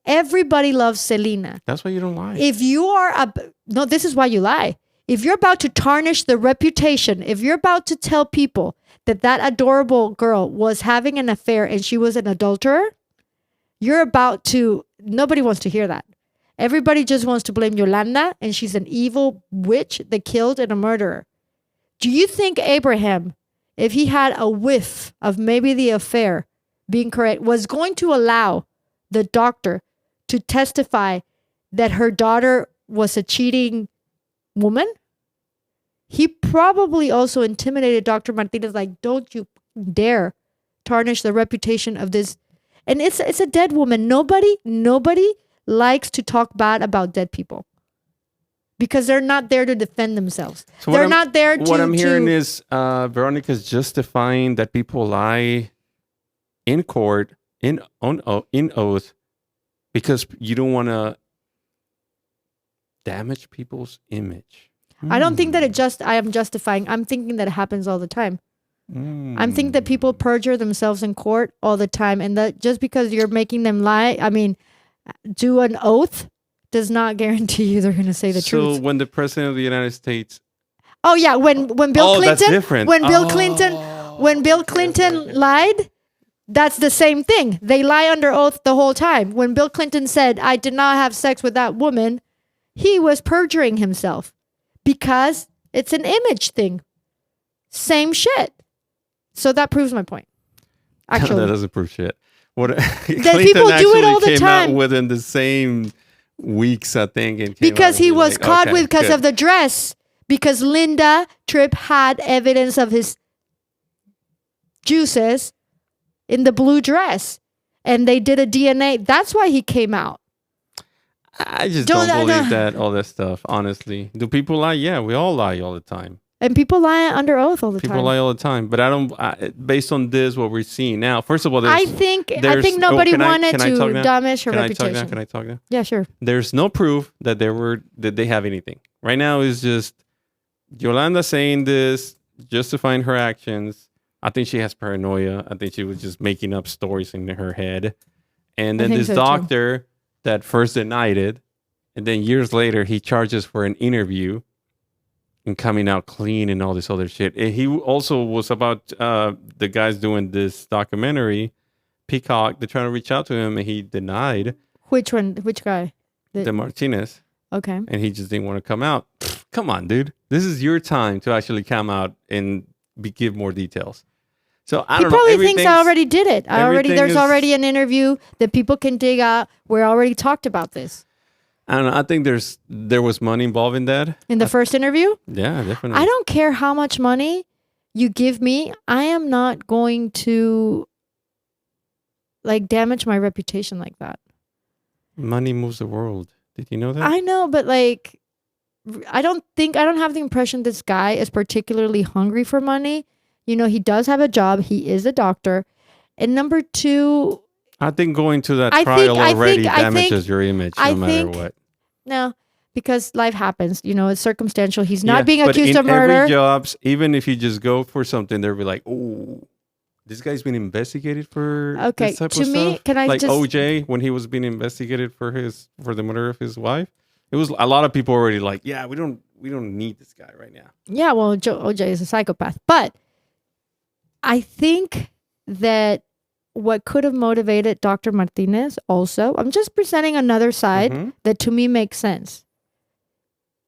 Everybody loves Selena. That's why you don't lie. If you are no, this is why you lie. If you're about to tarnish the reputation, if you're about to tell people that that adorable girl was having an affair and she was an adulterer, you're about to, nobody wants to hear that. Everybody just wants to blame Yolanda, and she's an evil witch that killed and a murderer. Do you think Abraham, if he had a whiff of maybe the affair being correct, was going to allow the doctor to testify that her daughter was a cheating woman? He probably also intimidated Dr. Martinez, like, don't you dare tarnish the reputation of this. And it's a dead woman. Nobody likes to talk bad about dead people because they're not there to defend themselves. So they're not there to... What I'm hearing is Veronica's justifying that people lie in court, in oath, because you don't want to damage people's image. I don't think that I am justifying. I'm thinking that it happens all the time. I'm thinking that people perjure themselves in court all the time, and that just because you're making them lie, I mean, do an oath does not guarantee you they're going to say the truth. So when the president of the United States... Oh yeah, when Bill Clinton... that's different. When Bill Clinton lied, that's the same thing. They lie under oath the whole time. When Bill Clinton said, I did not have sex with that woman, he was perjuring himself because it's an image thing. Same shit. So that proves my point. Actually, that doesn't prove shit. What that people do it all the time. Out within the same weeks, I think. And because he was caught because of the dress. Because Linda Tripp had evidence of his juices in the blue dress, and they did a DNA. That's why he came out. I just don't believe that all that stuff. Honestly, do people lie? Yeah, we all lie all the time. And people lie under oath all the time. People lie all the time, but I don't. Based on this, what we're seeing now. First of all, I think nobody wanted to damage her reputation. Can I talk now? Yeah, sure. There's no proof that they have anything. Right now is just Yolanda saying this, justifying her actions. I think she has paranoia. I think she was just making up stories in her head, and then this doctor that first denied it, and then years later he charges for an interview. And coming out clean and all this other shit. And he also was about the guys doing this documentary, Peacock. They're trying to reach out to him, and he denied. Which one? Which guy? The Martinez. Okay. And he just didn't want to come out. Come on, dude. This is your time to actually come out and give more details. So I don't know. He probably thinks I already did it. There's already an interview that people can dig out where I already talked about this. I don't know. I think there was money involved in that. In the first interview, Yeah, definitely. I don't care how much money you give me. I am not going to like damage my reputation like that. Money moves the world. Did you know that? I know, but like, I don't have the impression this guy is particularly hungry for money. You know, he does have a job. He is a doctor. And number two, I think going to that I trial think- I already think- I think- damages your image, I no matter think- what. no, because life happens. You know, it's circumstantial. He's not Yeah, being but accused in of murder. every jobs, even if you just go for something, they'll be like, "Oh, this guy's been investigated for Okay, this type to of me, stuff." can I like just- OJ when he was being investigated for the murder of his wife. It was a lot of people already like, "Yeah, we don't need this guy right now." Yeah, well, OJ is a psychopath. But I think that what could have motivated Dr. Martinez also, I'm just presenting another side Mhm. that to me makes sense,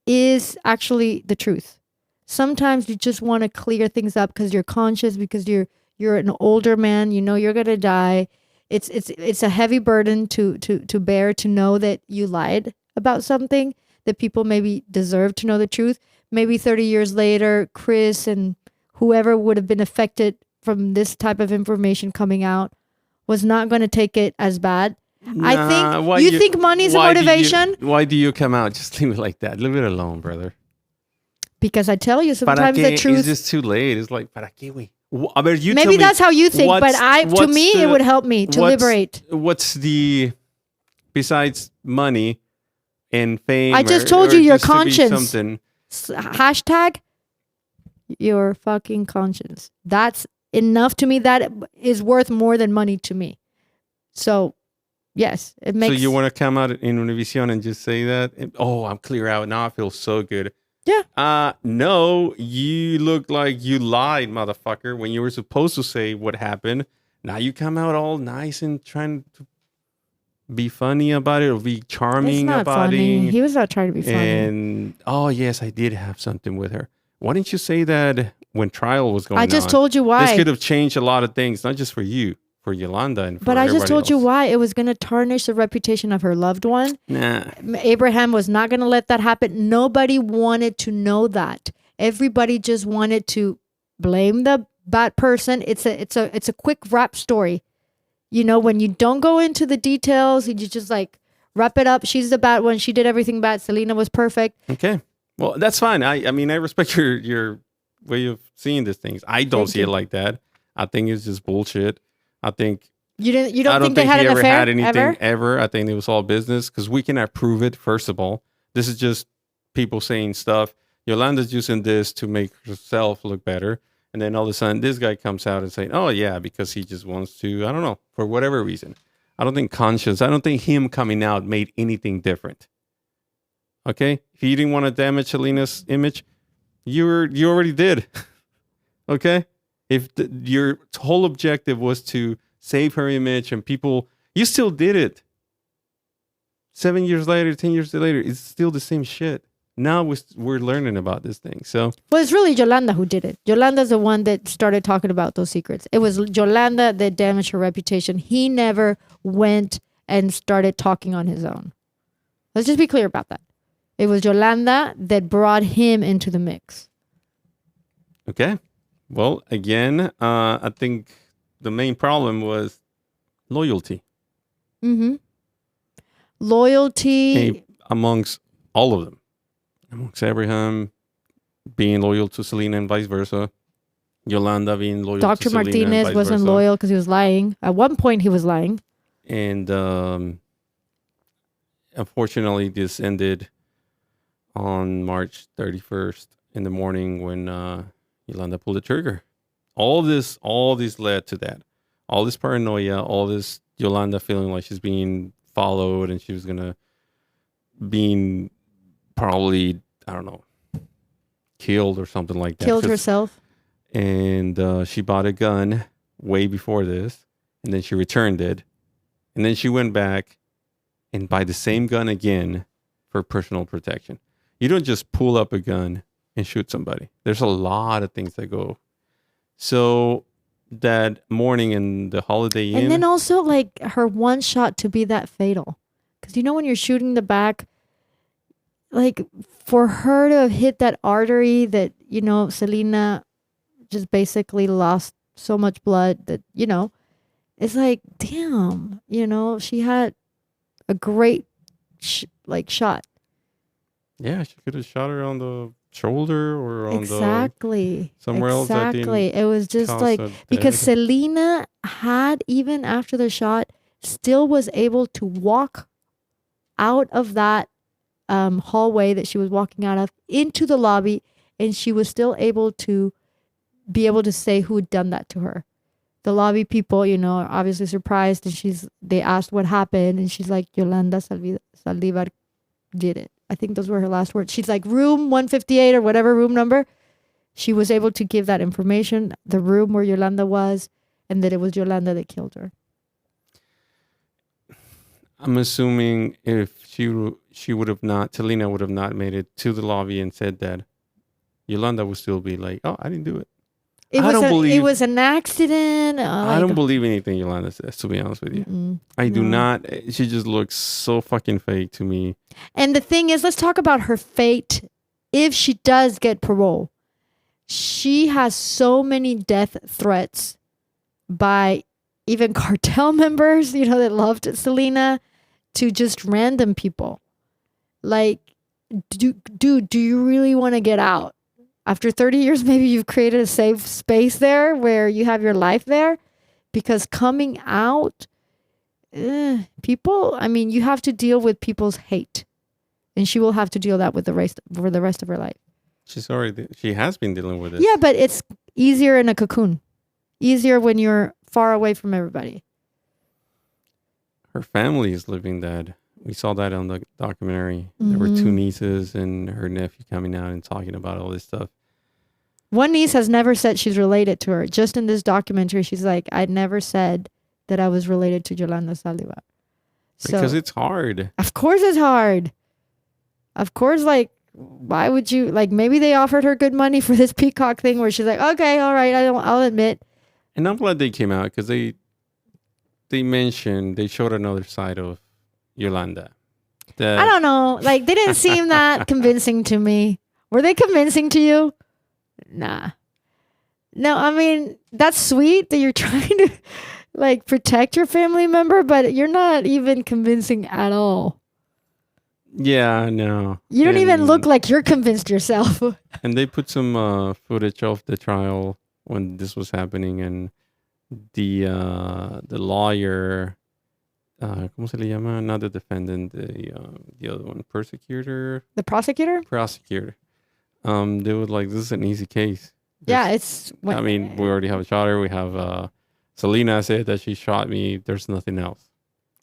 is actually the truth. Sometimes you just want to clear things up because you're conscious, because you're an older man, you know you're gonna die. It's a heavy burden to bear, to know that you lied about something, that people maybe deserve to know the truth. Maybe 30 years later, Chris and whoever would have been affected from this type of information coming out was not going to take it as bad. I think why you think money's a why do you- motivation? Why do you come out? Just leave it like that. Leave it alone, brother. Because I tell you, ¿Para sometimes qué? the It's truth. just too late. It's like, ¿para qué, güey? I mean, you tell Maybe me, that's how you think, but to me, it would help me to liberate. What's the, besides money and fame? I just or- told or you your just to be conscience. something. Hashtag your fucking conscience. That's enough to me. That is worth more than money to me. So, yes, it makes. So you want to come out in Univision and just say that? Oh, I'm clear out now. I feel so good. Yeah. No, you look like you lied, motherfucker, when you were supposed to say what happened. Now you come out all nice and trying to be funny about it or be It's charming not about funny. it. He was not trying to be funny. And oh yes, I did have something with her. Why didn't you say that when trial was going on? I just told you This why. could have changed a lot of things, not just for you, for Yolanda and for But I just everybody told you else. why. It was going to tarnish the reputation of her loved one. Nah. Abraham was not going to let that happen. Nobody wanted to know that. Everybody just wanted to blame the bad person. It's a quick wrap story. You know, when you don't go into the details, you just like wrap it up. She's the bad one. She did everything bad. Selena was perfect. Okay. Well, that's fine. I mean, I respect your way of seeing these things. I don't Thank see you. it like that. I think it's just bullshit. I think You don't I don't think they think had he an ever affair had anything ever? ever. I think it was all business because we cannot prove it. First of all, this is just people saying stuff. Yolanda's using this to make herself look better, and then all of a sudden, this guy comes out and saying, "Oh yeah," because he just wants to. I don't know, for whatever reason. I don't think conscience. I don't think him coming out made anything different. Okay, if you didn't want to damage Selena's image, you already did. Okay, if your whole objective was to save her image and people, you still did it. 7 years later, 10 years later, it's still the same shit. Now we're learning about this thing. So Well, it's really Yolanda who did it. Yolanda's the one that started talking about those secrets. It was Yolanda that damaged her reputation. He never went and started talking on his own. Let's just be clear about that. It was Yolanda that brought him into the mix. okay, well, again, I think the main problem was loyalty Mm-hmm. Loyalty. amongst all of them, amongst Abraham being loyal to Selena and vice versa. Yolanda being loyal to Dr. Selena and Martinez vice wasn't versa. loyal because he was lying. At one point, he was lying. And unfortunately, this ended on March 31st in the morning when Yolanda pulled the trigger. All this led to that. All this paranoia, all this Yolanda feeling like she's being followed and she was gonna being probably, I don't know, killed or something like that. Killed 'Cause- herself. And she bought a gun way before this, and then she returned it, and then she went back and buy the same gun again for personal protection. You don't just pull up a gun and shoot somebody. There's a lot of things that go. So that morning in the Holiday Inn, And then also, like, her one shot to be that fatal. Because you know when you're shooting the back, like for her to have hit that artery that, Selena just basically lost so much blood that, it's like, damn, she had a great shot. Yeah, she could have shot her on the shoulder or on the Exactly. somewhere else that Exactly. didn't It was just cause like, a because dead. Selena had, even after the shot, still was able to walk out of that hallway that she was walking out of into the lobby, and she was still able to be able to say who had done that to her. The lobby people, are obviously surprised, and they asked what happened, and she's like, Yolanda Saldívar did it. I think those were her last words. She's like, room 158 or whatever room number. She was able to give that information, the room where Yolanda was, and that it was Yolanda that killed her. I'm assuming if she would have not, Selena would have not made it to the lobby and said that, Yolanda would still be like, "Oh, I didn't do it." It I was don't it believe. was an accident. I don't believe anything Yolanda says. To be honest with you, I do no. not. She just looks so fucking fake to me. And the thing is, let's talk about her fate. If she does get parole, she has so many death threats by even cartel members, that loved Selena, to just random people. Like, dude, do you really want to get out? After 30 years, maybe you've created a safe space there where you have your life there. Because coming out, people, I mean, you have to deal with people's hate. And she will have to deal that with for the rest of her life. She has been dealing with it. Yeah, but it's easier in a cocoon. Easier when you're far away from everybody. Her family is living that. We saw that on the documentary. There were two nieces and her nephew coming out and talking about all this stuff. One niece has never said she's related to her. Just in this documentary, she's like, I never said that I was related to Yolanda Saldívar. Because it's hard. Of course it's hard. Of course, why would you, maybe they offered her good money for this peacock thing where she's like, okay, all right, I'll admit. And I'm glad they came out because they showed another side of Yolanda. I don't know. They didn't seem that convincing to me. Were they convincing to you? Nah. No, I mean, that's sweet that you're trying to protect your family member, but you're not even convincing at all. Yeah, no. You don't even look like you're convinced yourself. And they put some footage of the trial when this was happening, and the lawyer, ¿cómo se le llama? Not the defendant, the other one, persecutor. The prosecutor. They were like, this is an easy case. Yeah, it's. We already have a shot her. We have Selena said that she shot me. There's nothing else.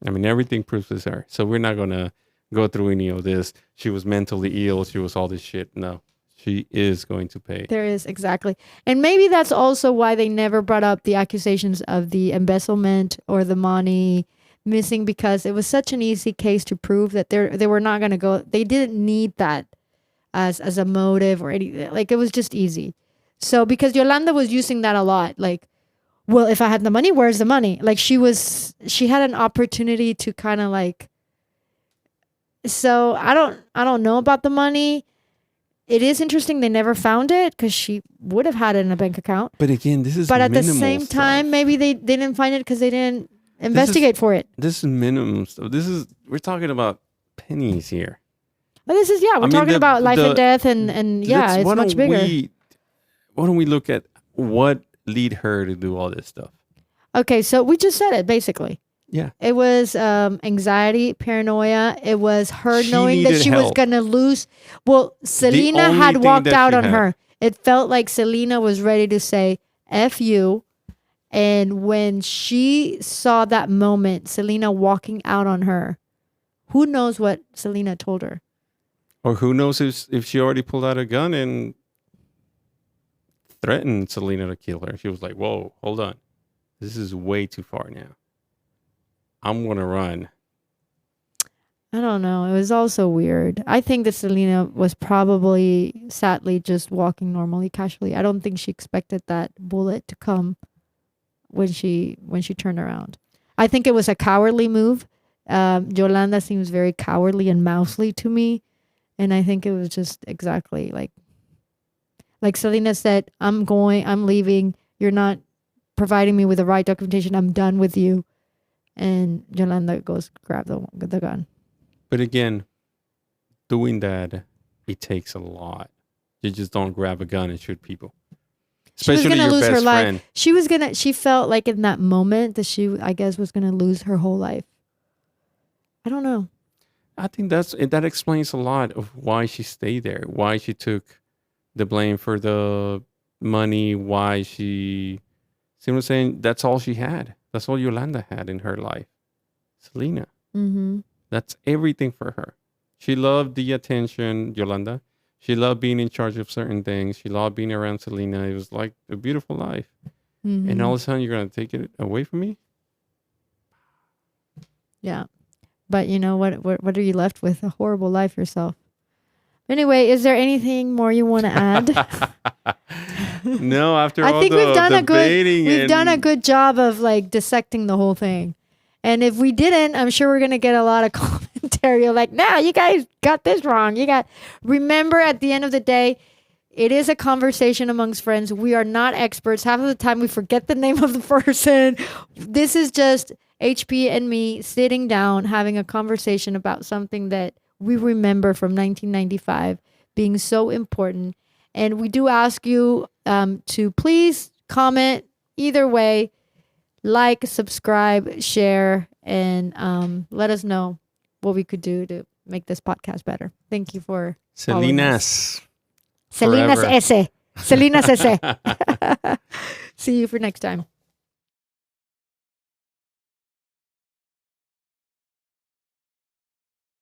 I mean, everything proves it's her. So we're not gonna go through any of this. She was mentally ill. She was all this shit. No, she is going to pay. There is, exactly. And maybe that's also why they never brought up the accusations of the embezzlement or the money missing, because it was such an easy case to prove that they were not going to go. They didn't need that as a motive or anything. It was just easy. So because Yolanda was using that a lot, well, if I had the money, where's the money? She had an opportunity to kind of so I don't know about the money. It is interesting they never found it because she would have had it in a bank account. But again, this is. But at the same time, maybe they didn't find it because they didn't investigate for it. This is minimum stuff. We're talking about pennies here. But this is we're talking about life and death, and yeah, it's much bigger. Why don't we look at what lead her to do all this stuff? Okay, so we just said it basically. Yeah. It was anxiety, paranoia. It was her knowing that she was going to lose. Well, Selena had walked out on her. It felt like Selena was ready to say, F you. And when she saw that moment, Selena walking out on her, who knows what Selena told her? Or who knows if she already pulled out a gun and threatened Selena to kill her. She was like, whoa, hold on. This is way too far now. I'm going to run. I don't know. It was also weird. I think that Selena was probably, sadly, just walking normally, casually. I don't think she expected that bullet to come when she turned around. I think it was a cowardly move. Yolanda seems very cowardly and mousely to me. And I think it was just exactly like Selena said, I'm leaving. You're not providing me with the right documentation. I'm done with you. And Yolanda goes grab the gun. But again, doing that, it takes a lot. You just don't grab a gun and shoot people. She was Especially gonna your lose her best life. friend. She felt like in that moment that she, I guess, was gonna lose her whole life. I don't know. I think that explains a lot of why she stayed there, why she took the blame for the money, why she. See what I'm saying? That's all she had. That's all Yolanda had in her life. Selena. Mm-hmm. That's everything for her. She loved the attention, Yolanda. She loved being in charge of certain things. She loved being around Selena. It was like a beautiful life. Mm-hmm. And all of a sudden, you're going to take it away from me? Yeah. But you know what are you left with? A horrible life yourself. Anyway, is there anything more you want to add? No, after I all think the debating we've done a good job of like dissecting the whole thing. And if we didn't, I'm sure we're gonna get a lot of commentary like, "No, you guys got this wrong. Remember, at the end of the day, it is a conversation amongst friends. We are not experts. Half of the time we forget the name of the person. This is just HP and me sitting down having a conversation about something that we remember from 1995 being so important. And we do ask you to please comment either way, like, subscribe, share, and let us know what we could do to make this podcast better. Thank you for following us. Selena's. Selena's S. Selena's S. See you for next time.